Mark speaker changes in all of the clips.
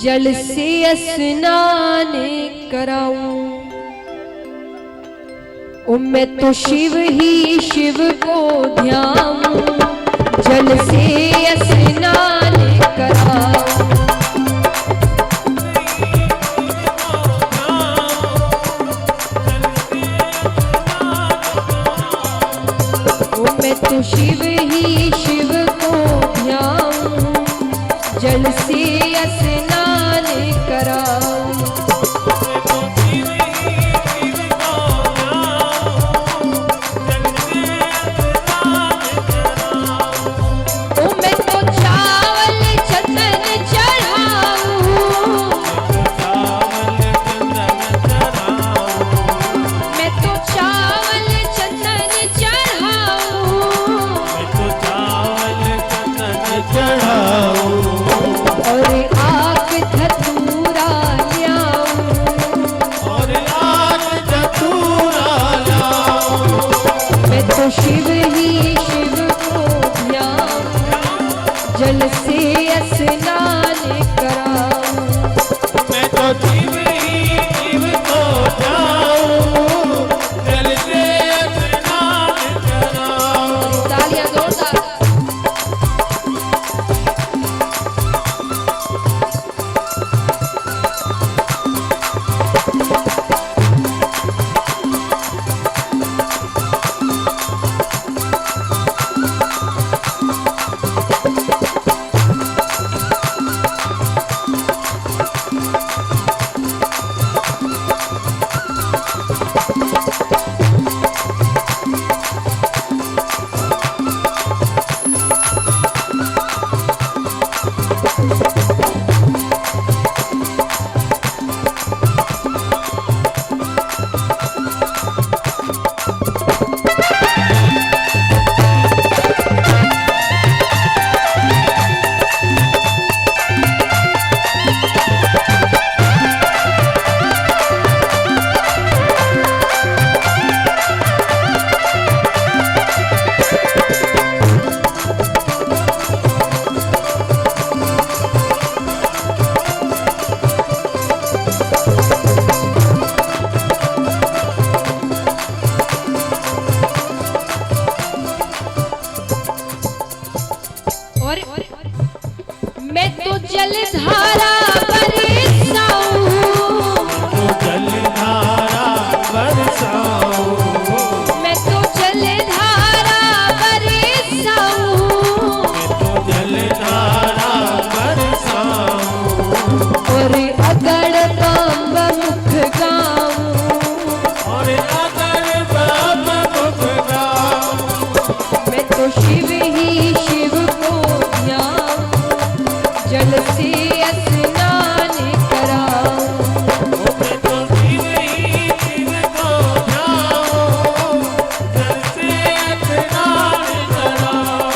Speaker 1: जल से स्नान कराऊं। मैं तो शिव ही शिव को ध्याऊं, जल से स्नान कराऊं। मैं तो शिव ही शिव को ध्याऊं, जल से स्नान कराऊं। शिव ही शिव को ध्याऊं, जल से स्नान कराऊं।
Speaker 2: मैं तो शिव ही शिव को ध्याऊं, जल से स्नान कराऊं।
Speaker 1: तालियां जोरदार। मैं तो जलधारा बरसाऊं,
Speaker 2: तो जलधारा बरसाऊं,
Speaker 1: मैं तो जलधारा बरसाऊं,
Speaker 2: तो जलधारा बरसाऊं।
Speaker 1: और अगड़ बम मुख गाऊं,
Speaker 2: और अगर बम मुख गाऊं।
Speaker 1: मैं तो शिव ही शिव को ध्याऊं, जल से स्नान कराऊं।
Speaker 2: मैं तो शिव ही शिव को ध्याऊं, जल से स्नान कराऊं।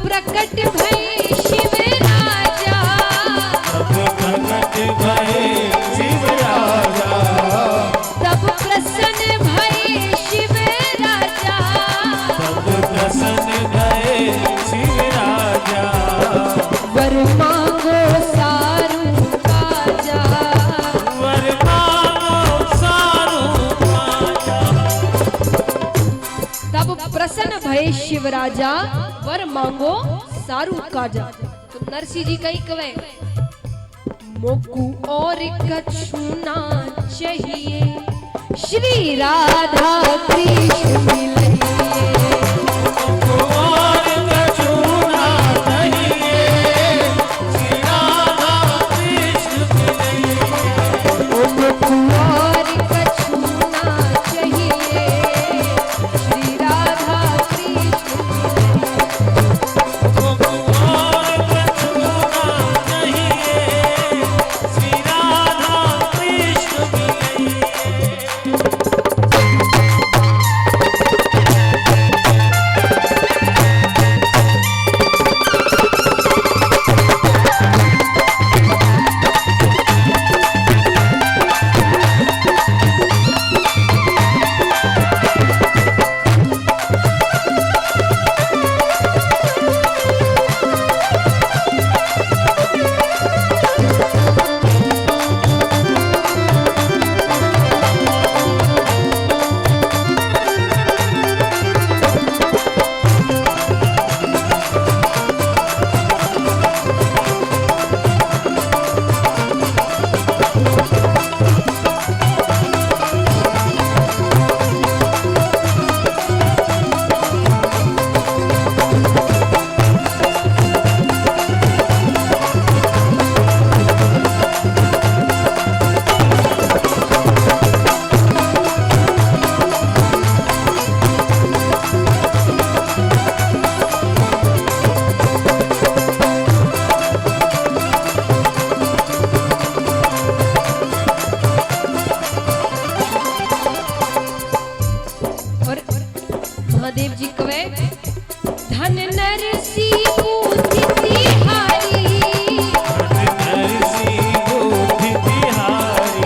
Speaker 1: प्रकट भई शिव राजा,
Speaker 2: तब प्रकट भये शिव राजा,
Speaker 1: तब प्रसन्न भई शिव राजा,
Speaker 2: तब प्रसन्न भये शिव राजा।
Speaker 1: वर मांगो सारू काजा।
Speaker 2: वर मांगो सारू काजा।
Speaker 1: तब प्रसन्न भये शिव राजा वर मांगो सारू काजा। तो नरसिंह जी कहीं कवे मोकू और कछु ना चाहिए श्री राधा कृष्ण मिलइए।
Speaker 2: और कछु ना चाहिए श्री राधा कृष्ण मिलइए।
Speaker 1: मोकू और कछु ना चाहिए श्री राधा कृष्ण
Speaker 2: और कछु ना चाहिए श्री राधा कृष्ण मिलइए।
Speaker 1: और महादेव जी कवे धन नरसी बूथि तिहारी।
Speaker 2: नरसी बूथि तिहारी।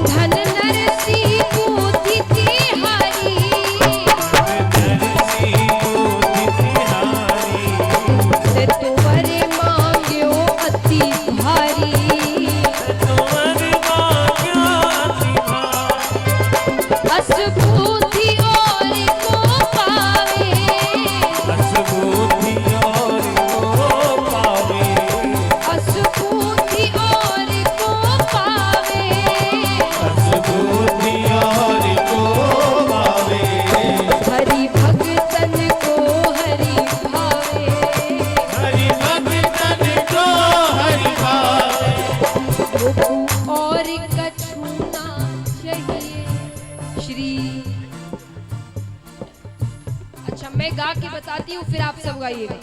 Speaker 1: धन नरसी बूथि तिहारी।
Speaker 2: नरसी बूथि तिहारी।
Speaker 1: ते तोवरे मांग्यो अति भारी।
Speaker 2: तुमर मांग्यो अति भारी।
Speaker 1: असबूथि और को पावे।
Speaker 2: असबूथि और को पावे।
Speaker 1: असबूथि और को पावे।
Speaker 2: असबूथि और को पावे।
Speaker 1: हरि भगतन को हरि भावे।
Speaker 2: हरि भगतन को हरि भावे।
Speaker 1: मोकू और कछु ना चाहिए श्री। अच्छा मैं गा के बताती हूँ फिर आप सब गाइएगा।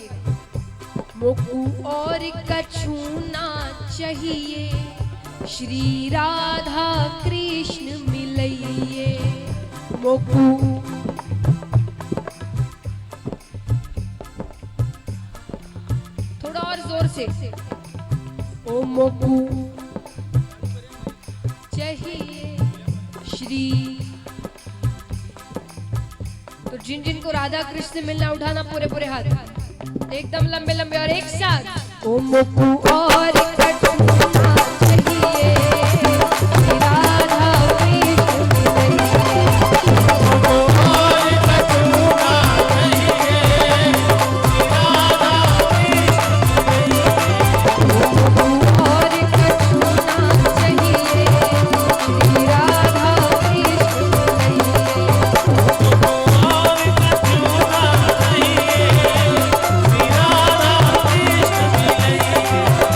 Speaker 1: मोकू और कछु ना चाहिए श्री राधा कृष्ण मिलइए। मोकू थोड़ा और जोर से। ओ मोकू चाहिए श्री। तो जिन जिन को राधा कृष्ण मिलना उठाना पूरे पूरे हाथ एकदम लंबे लंबे और एक साथ। ओ मोकू और कछु ना चाहिए श्री राधा कृष्ण मिलइए।
Speaker 2: और कछु ना चाहिए श्री राधा कृष्ण मिलइए।
Speaker 1: और कछु ना चाहिए श्री राधा कृष्ण मिलइए।
Speaker 2: और कछु ना चाहिए श्री राधा कृष्ण मिलइए।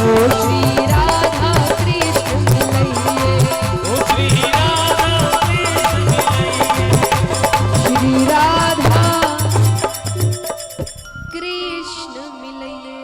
Speaker 1: ओ श्री राधा कृष्ण मिलइए।
Speaker 2: ओ श्री राधा कृष्ण मिलइए।
Speaker 1: श्री राधा कृष्ण मिलइए।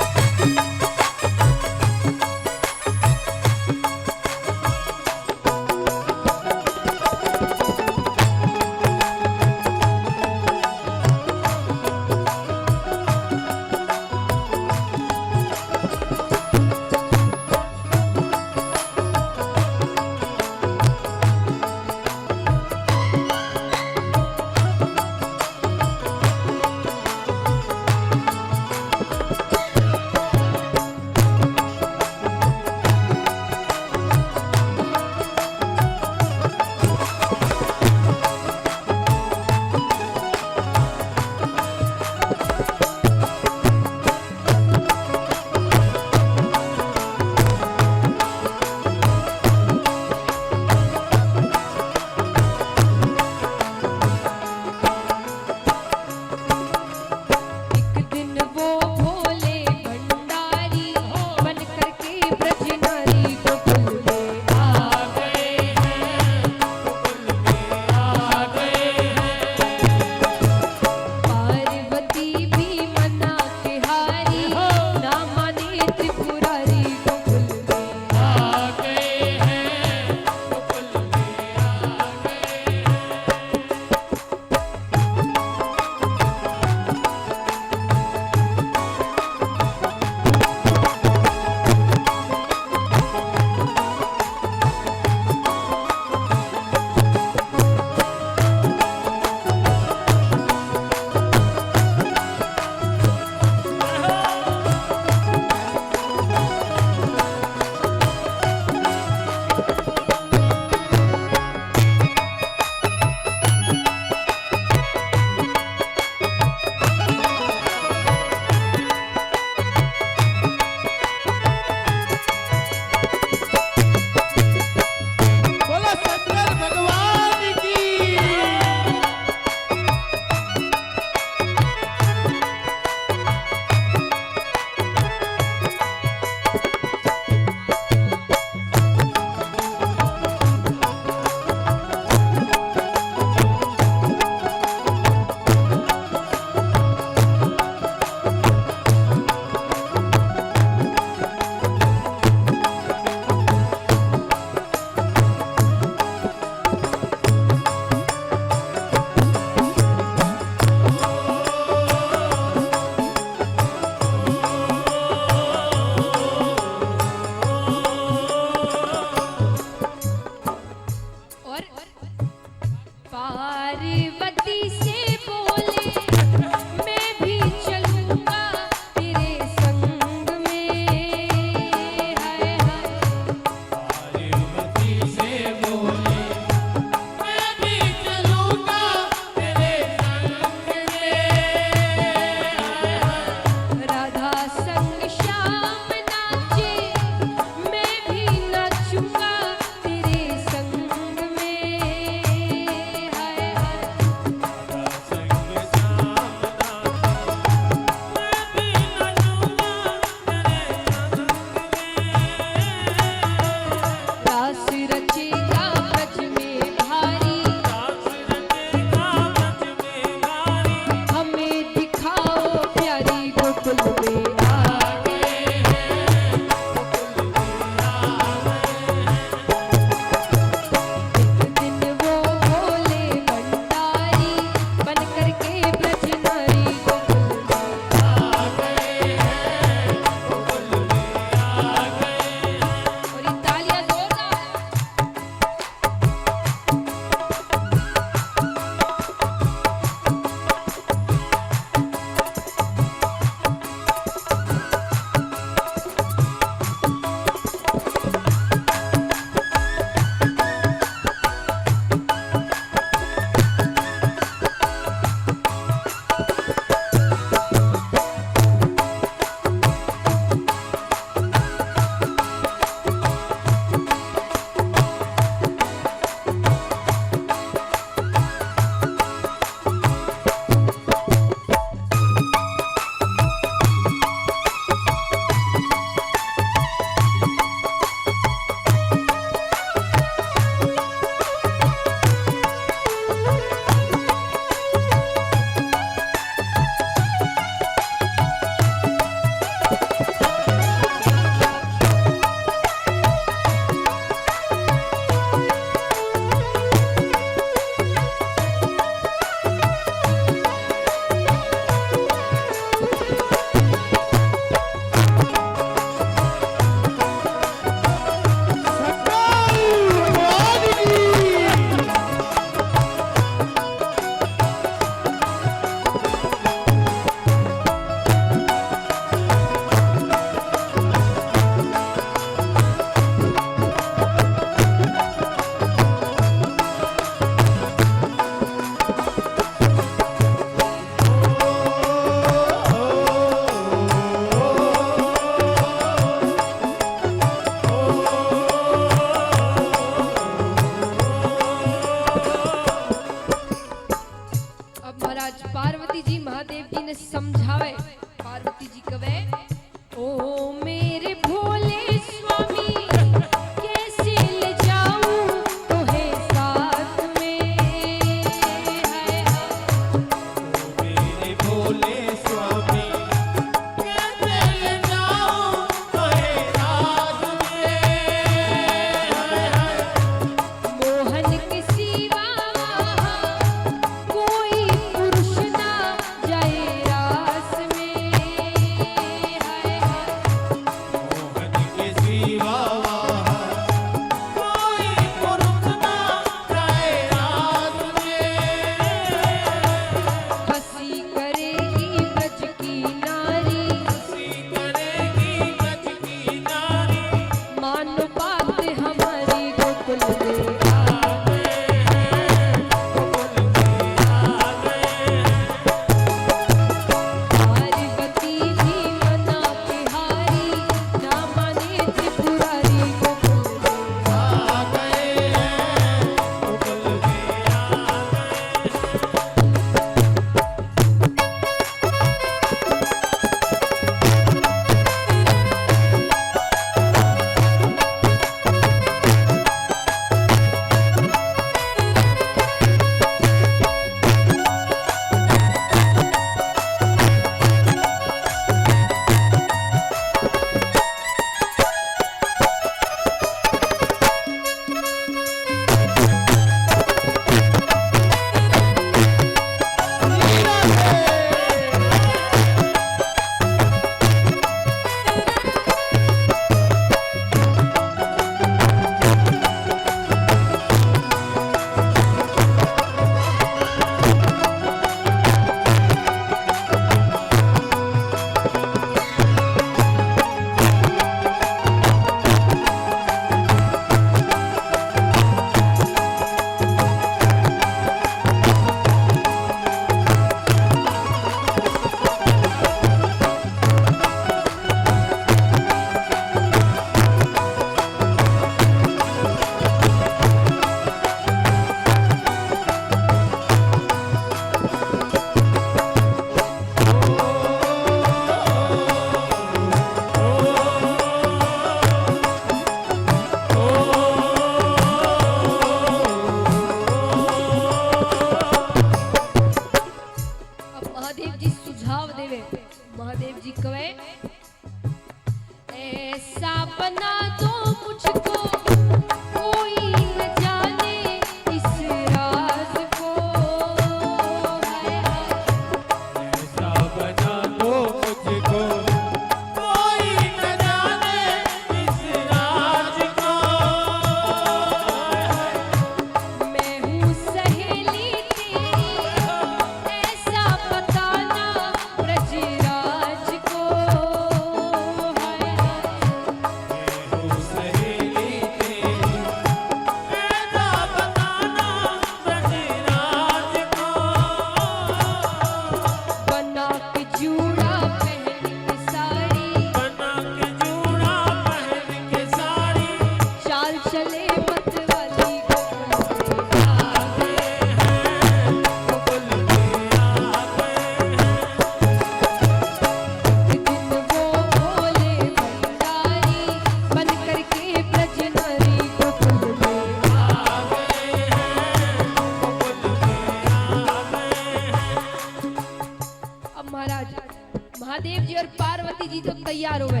Speaker 1: तो तैयार हुए।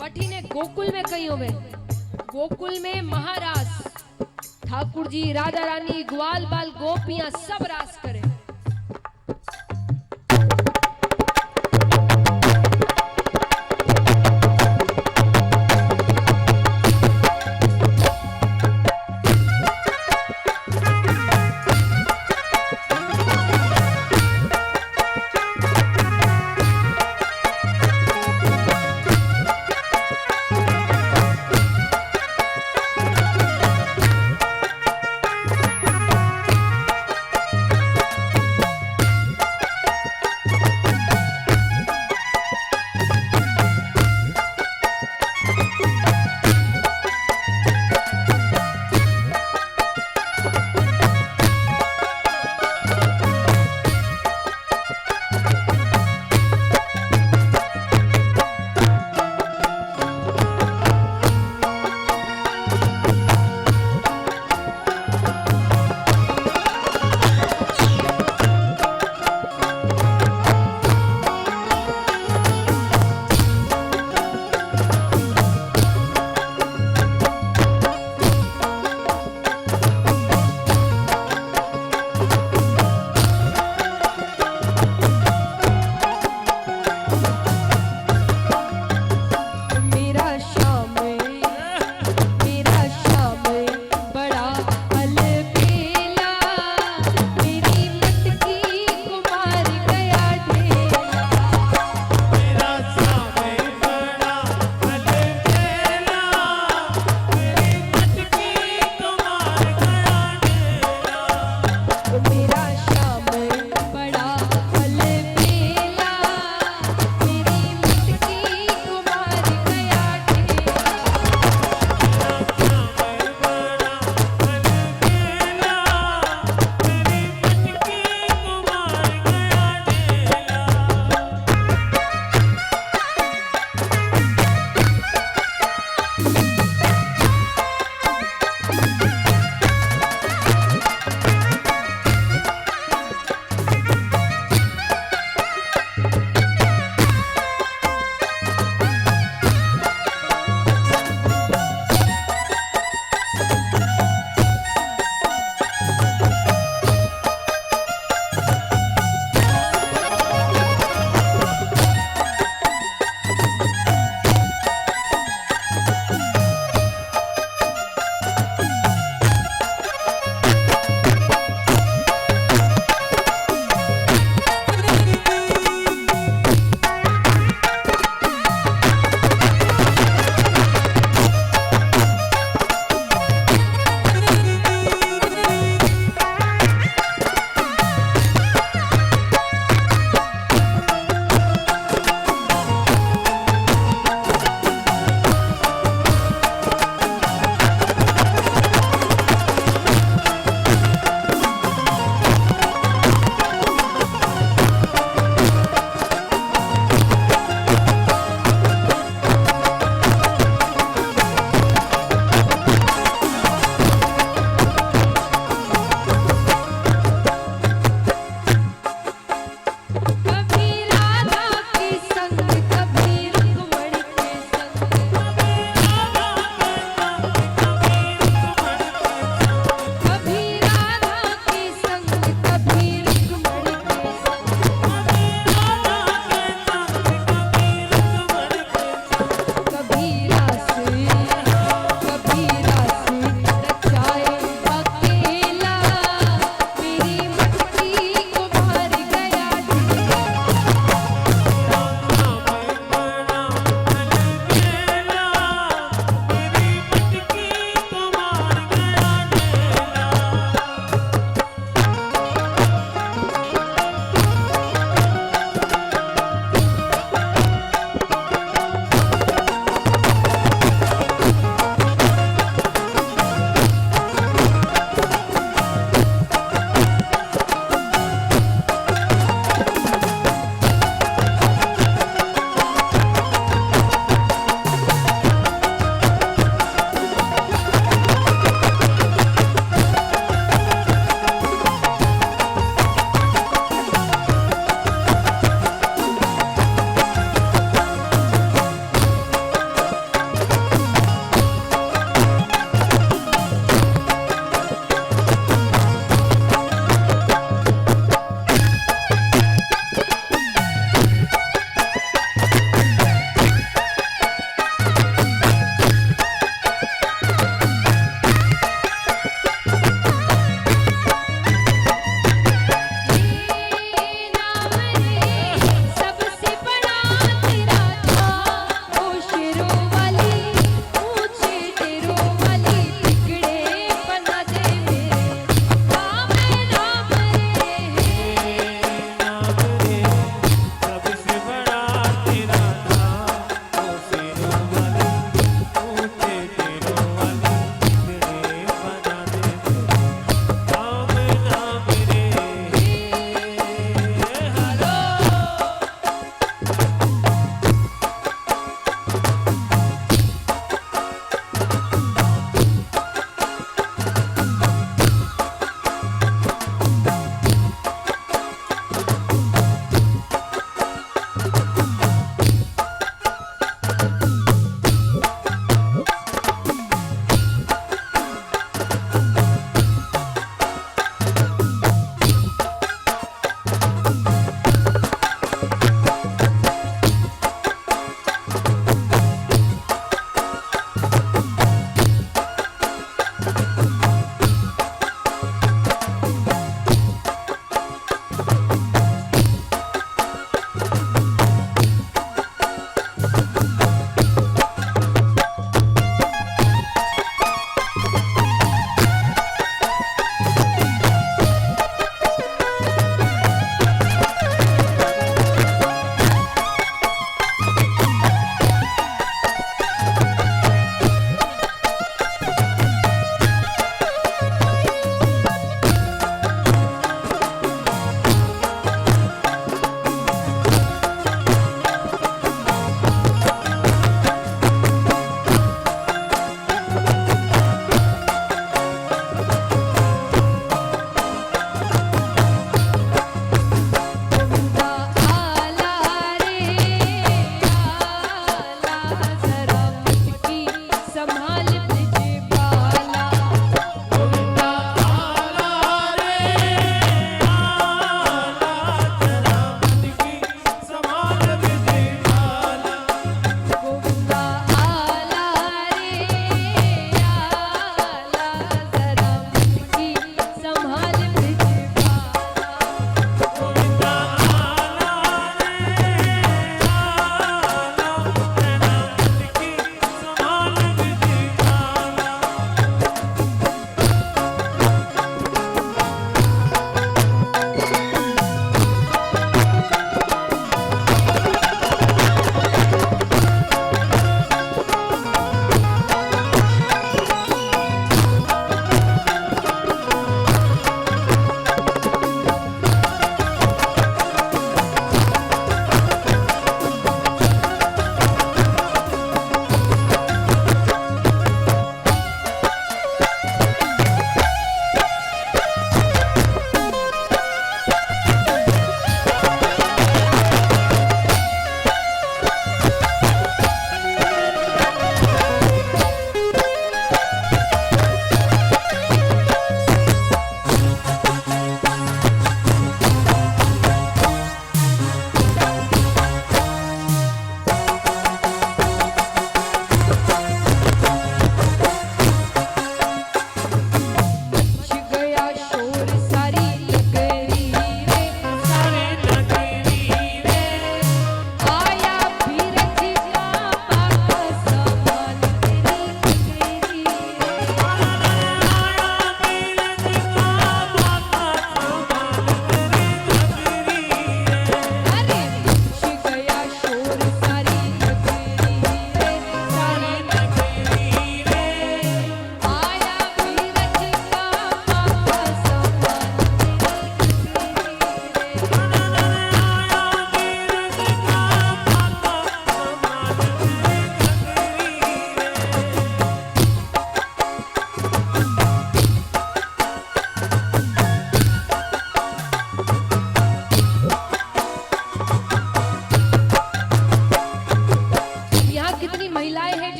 Speaker 1: पठी ने गोकुल में कही हुए, गोकुल में महाराज ठाकुर जी, राधा रानी, ग्वाल बाल, गोपियां सब रास करे।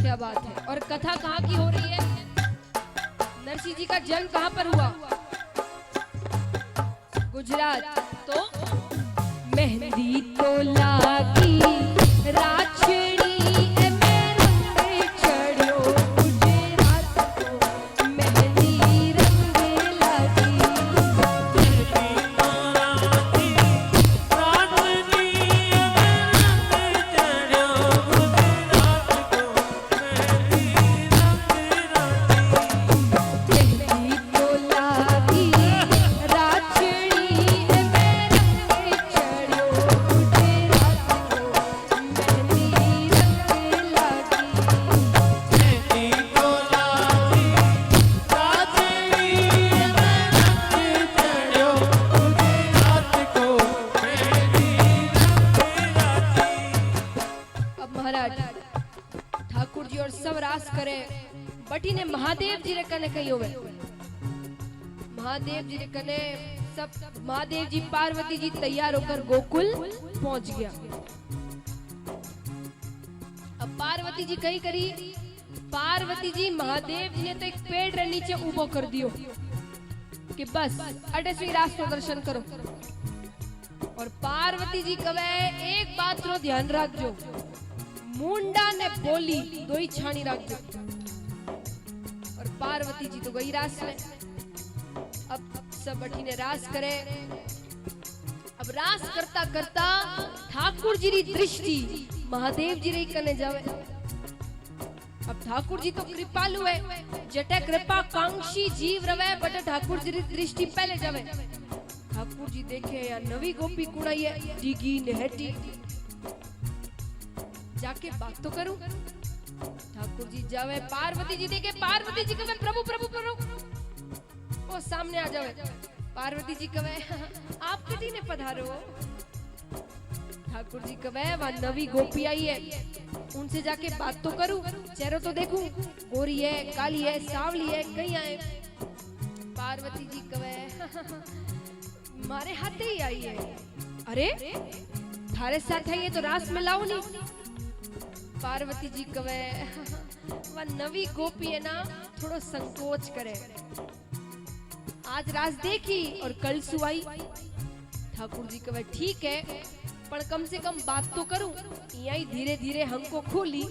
Speaker 1: क्या बात है। और कथा कहाँ की हो रही है? नरसिंह जी का जन्म कहाँ पर हुआ? गुजरात। तो मेहंदी तो लागी राछड़ी ए में रंग चढ़ियो गुजरात को, मेहंदी रंग लागी। मेहंदी तो लागी राछड़ी ए में रंग चढ़ियो गुजरात को, मेहंदी रंग लागी। अब महाराज ठाकुर जी और सब रास करे, बटी ने महादेव जी रे कने कही होवे। महादेव जी रे कने सब महादेव जी पार्वती जी तैयार होकर गोकुल पहुंच गया। अब पार्वती जी कही करी, पार्वती जी महादेव जी ने तो एक पेड़ रे नीचे उबो कर दियो कि बस अटे से रास को दर्शन करो। और पार्वती जी कवे एक बात रो ध्यान रखजो, मुंडा ने बोली दो ही छानी रखजो। और पार्वती जी तो गई रास में। अब सब बठी ने रास करे। अब रास करता करता ठाकुर जी री दृष्टि महादेव जी री कने जावे। अब ठाकुर जी तो कृपालु है, जटे कृपा कांक्षी जीव रवे, बटे ठाकुर जी री दृष्टि पहले जावे। ठाकुर जी देखे या नवी गोपी कुड़ाई है, डिगी नेहटी, जाके बात तो करूं। ठाकुर जी जावे, पार्वती जी देखे, पार्वती जी कहे प्रभु प्रभु प्रभु, वो सामने आ जावे। पार्वती जी कहे आप किटी ने पधारो। ठाकुर जी कहे वह नवी गोपी आई है, उनसे जाके बात तो करूं, चेहरा तो देखूं, गोरी है, काली है, सांवली है, कहीं आए। पार्वती जी कहे मारे हाथे ही आई है। अरे थारे साथ है ये तो रास में लाओ नहीं। पार्वती जी कवे वह नवी गोपी है ना, थोड़ो संकोच करे, आज रास देखी और कल सुआई। ठाकुर जी कवे ठीक है, पर कम से कम बात तो करूं, यही धीरे धीरे हमको खोली।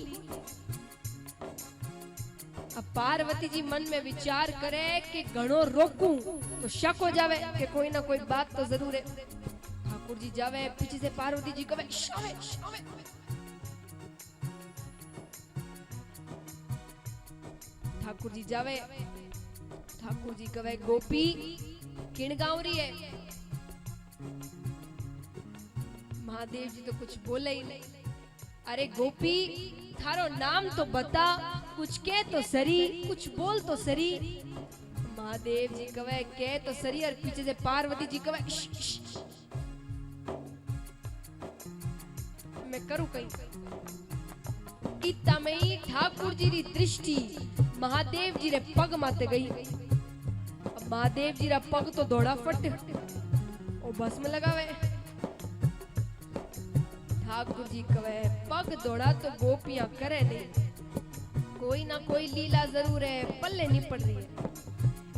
Speaker 1: अब पार्वती जी मन में विचार करे कि घणो रोकूं तो शक हो जावे कि कोई ना कोई बात तो जरूर है। ठाकुर जी जावे, पीछे से पार्वती जी कहे शावे शावे। ठाकुर जी जावे, ठाकुर जी कहे गोपी किण गावरी है। महादेव जी तो कुछ बोले ही नहीं। अरे गोपी थारो नाम तो बता, कुछ कह तो सरी, कुछ बोल तो सरी। महादेव जी कहे कह तो सरी, और पीछे से पार्वती जी कहे मैं करूं कहीं। इतना में ही ठाकुर जी री दृष्टि महादेव जी रे पग माते गई। अब महादेव जी रा पग तो दौड़ा फट और भस्म लगावे। ठाकुर जी कहे पग दौड़ा तो गोपियां करे नहीं, कोई ना कोई लीला जरूर है, पल्ले नहीं पड़ रही है।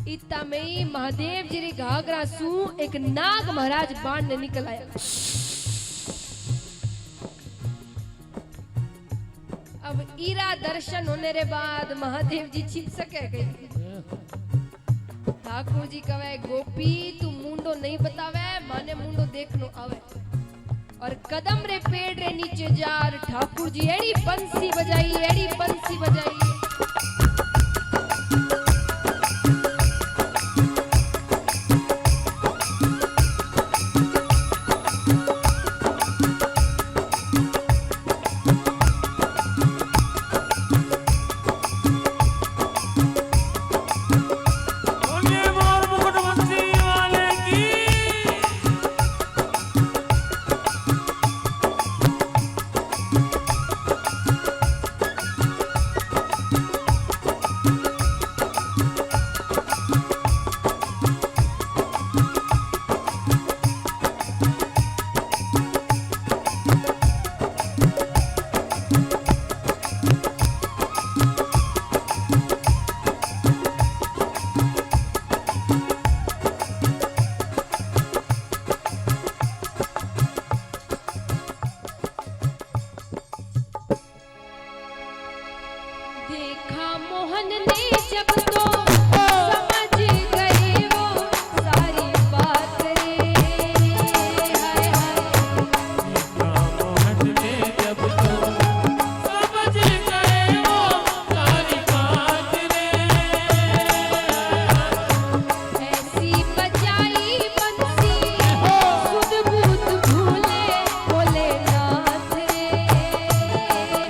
Speaker 1: इतना में ही महादेव जी री घाघरा सू एक नाग महाराज बाण ने निकल आया। अब ईरा दर्शन होने रे बाद महादेव जी छिप सके गई। ठाकुर जी कहे गोपी तू मुंडो नहीं बतावे, माने मुंडो देखनो आवे। और कदम रे पेड़ रे नीचे जार ठाकुर जी एड़ी बंसी बजाई, एड़ी बंसी बजाई। देखा मोहन ने जब तो समझ गए वो सारी बात रे। हाय हाय
Speaker 2: मोहन ने जब तो समझ गए वो सारी बात रे।
Speaker 1: ऐसी बजाई बंसी सुध बुध भूले भोलेनाथ रे।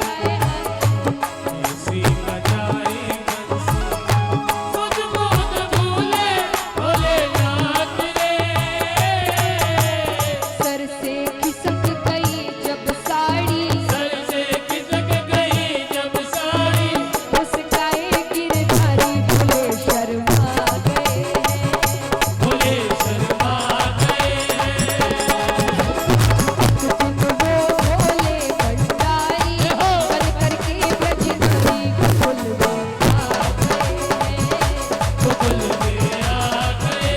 Speaker 1: हाय हाय
Speaker 2: ऐसी बजाई बंसी सुध बुध भूले भोलेनाथ रे।
Speaker 1: सर से खिसक गई जब साड़ी
Speaker 2: सर से खिसक गई जब साड़ी
Speaker 1: मुस्काए गिरधारी भोले शर्मा गए
Speaker 2: भोले शर्मा गए
Speaker 1: तुम वो भोले भंडारी बन करके ब्रजधारी गोकुल में आ गए
Speaker 2: गोकुल में आ गए।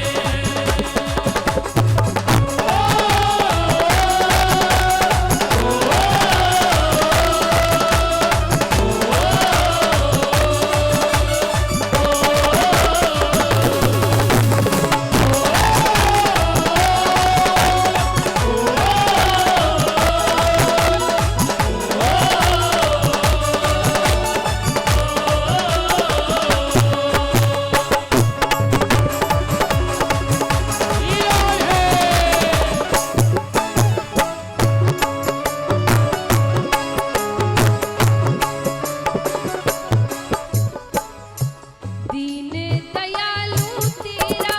Speaker 1: दीन दयालु तेरा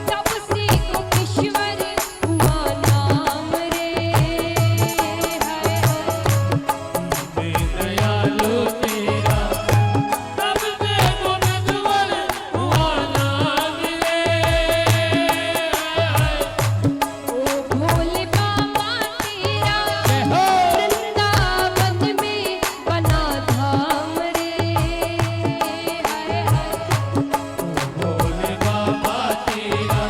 Speaker 1: तब से गोपेश्वर हुआ नाम रे। हाय हाय
Speaker 2: दयालु तेरा तब से गोविंदवर हुआ नाम रे।
Speaker 1: ओ भोले बाबा तेरा वृंदावन में बना धाम रे। हाय हाय
Speaker 2: भोले बाबा तेरा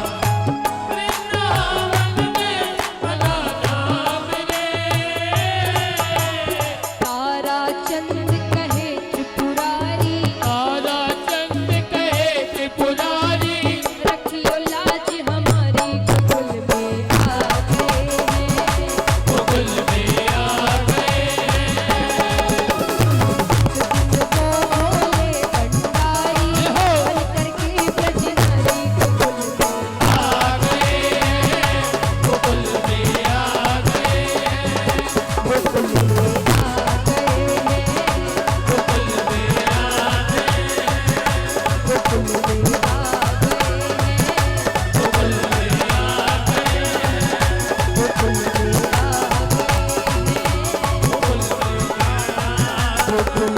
Speaker 2: वृंदावन में बना नाम रे।
Speaker 1: तारा चंद कहे त्रिपुरारी
Speaker 2: तारा चंद कहे त्रिपुरारी
Speaker 1: रखियो लाज हमारी गोकुल में आ गए हैं।
Speaker 2: गोकुल में आ गए।
Speaker 1: वो भोले भंडारी बन करके ब्रजधारी गोकुल में
Speaker 2: आ गए गोकुल में आ गए।
Speaker 1: गोकुल में आ गए हैं।
Speaker 2: गोकुल में आ गए।
Speaker 1: गोकुल में आ गए हैं।
Speaker 2: गोकुल में आ गए।
Speaker 1: गोकुल में आ गए हैं।
Speaker 2: गोकुल में आ गए।
Speaker 1: गोकुल